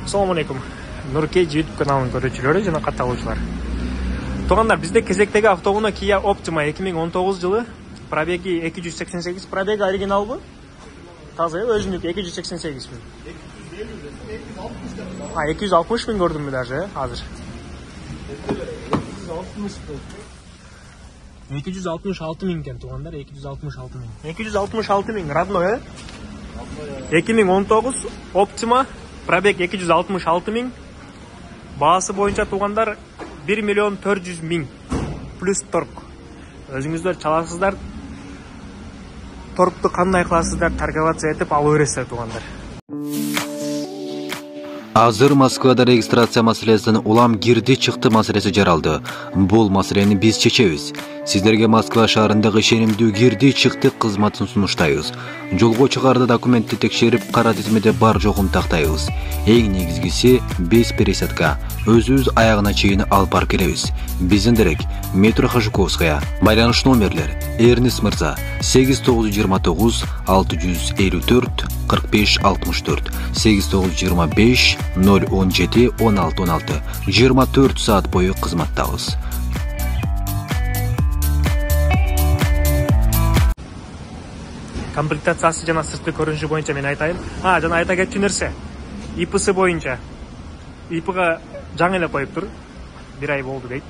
Assalamu alaikum. Нұрке YouTube каналын көрүүчүлөрү жана катталуучулар. Туугандар, бизде кезектеги автоунаа Kia Optima 2019 жылы, пробеги 288, пробеги оригиналбы? Таза, өзүнүкү 288 миң. 260 миң көрдүмбү даже, азыр. 266 миң экен туугандар, 266 миң. 266 миң, родной, 2019 Optima, пробег 266 миң. Баасы боюнча туугандар 1 миллион 400 миң плюс торг. Өзүңүздөр чаласыздар. Торгду кандай кыласыздар, торговаться этип алып бересиздер туугандар. Азыр Москвада регистрация маселесинин улам кирди чыкты маселеси жаралды. Бул маселени биз чечебиз. Сиздерге Москва шаарындагы ишенимдүү кирди чыкты кызматын сунуштайбыз. Жолго чыгарды документти текшерип, кара тизмеде бар жогун тактайбыз. Эң негизгиси без пересадка. Өзүбүз аягына чейин алып барып келебиз. Биздин дерек метро Хажуковская. Байланыш номерлер: Эрнис Мырза 8929 654 45 64 8925 017 16 16 24 saat бою кызматтабыз. Комплектациясы жана сыртқы көрүнүшү боюнча мен айтайын. Жана айта кетчү нерсе. ИПсы боюнча. ИПга жаңы эле коюптур. 1 ай болду дейт.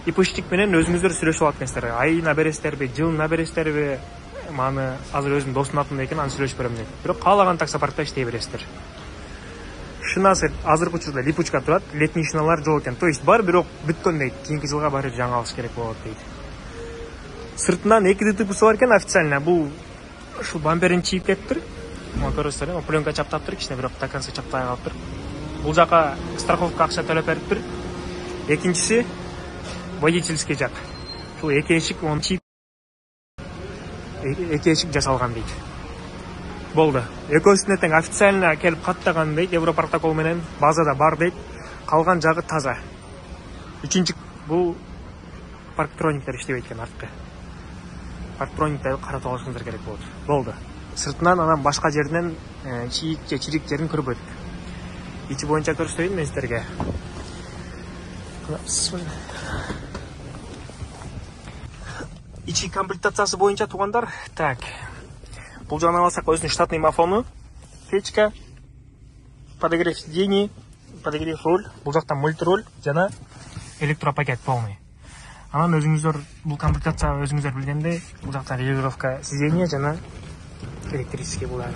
ИПшник менен өзүңүздөр сүйлөшүп алат экенсиздер. Айына бересиздерби, жылына бересиздерби? Маны азыр өзүм достум атында экен, аны сүйлөшүп берем дейт. Бирок каалаган таксопаркта иштей бересиздер. Шинасы азыркы учурда липучка турат, летний шиналар жок экен. То есть бар, бирок бүткөн дейт. Кийинки жылга баары жаңы алыш керек болот дейт. Сыртынан 2 ДТПсы бар экен официально. Бул ушул бамперин чийип кетиптир. Мына көрөсүздөр, пленка чаптаптыр, кичине бирок до конца чаптай калыптыр. Бул жака страховка акча төлөп бериптир. Экинчиси водительский жак. Ушул эки эшик он чийип эки эшик жасалган дейт. Болду. Экөөсүнө тең официально келип каттаган дейт, Европротокол менен базада бар дейт. Калган жагы таза. Үчүнчү бул парктрониктер иштебейт экен арткы. Парктрониктерди каратып алышыңыздар керек болот. Болду. Сыртынан анан башка жеринен чийик же чирик жерин көрбөйт. Ичи боюнча көрсөтөйүн мен сиздерге. Ичи комплектациясы боюнча туугандар, так. Бул жагынан алсак өзүнүн штатный мафону, печка, подогрев сидений, подогрев руль, бул жакта мультируль жана электропакет полный. Анан өзүңүздөр бул комплектация өзүңүздөр билгендей, бул жакта регулировка сидения жана электрический булар.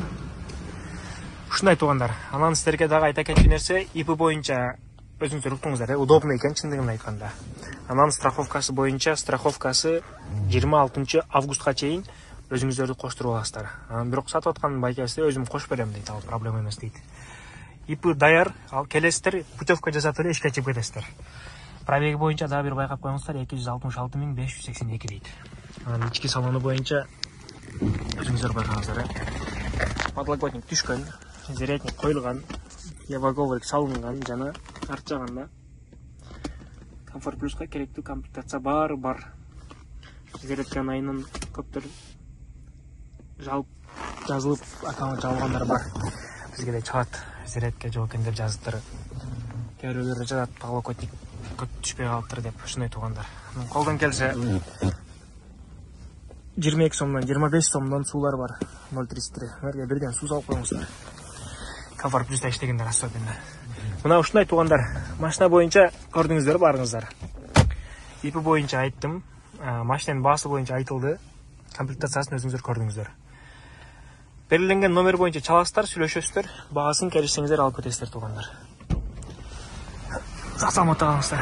Ушундай туугандар. Анан сиздерге дагы айта кетчү нерсе, ИП боюнча өзүңүздөр уктуңуздар, удобный экен чындыгын айтканда. Анан страховкасы боюнча, страховкасы 26 августка чейин өзүңүздөрдү коштуруп аласыздар. Анан бирок сатып аткан байкасы өзүм кош берем дейт, ал проблема эмес дейт. ИП даяр, ал келесиздер, путевка жасап эле ишке чыгып кетесиздер. Пробеги боюнча дагы бир байкап коюңуздар, 266 582 дейт. Анан ички салону боюнча өзүңүздөр байкаңыздар. Подлокотник түшкөн, зарядник коюлган, еваговрик салынган жана арт жагында Комфорт Плюска керектүү комплектация бар. Зарядка айынан көптөр жазылып, аккаунт жабылгандар бар. Бизге да чыгат, зарядка жок экен деп жазыптыр. Кээ бирөөлөр жазат, подлокотник көп түшпөй калыптыр деп, ушундай туугандар. Колдон келсе 22 сомдон 25 сомдон суулар бар. 033. Мерге бирден суу салып коюңуздар. Комфорт Плюста иштегендер особенно. Мына ушундай туугандар. Машина боюнча көрдүңүздөр, барыңыздар. ИП боюнча айттым. Машинанын баасы боюнча айтылды. Комплектациясын өзүңүздөр көрдүңүздөр. Белгиленген номер боюнча чаласыздар, сүйлөшөсүздөр. Баасын келишсеңиздер алып кетесиздер туугандар. Сак саламатта калыңыздар.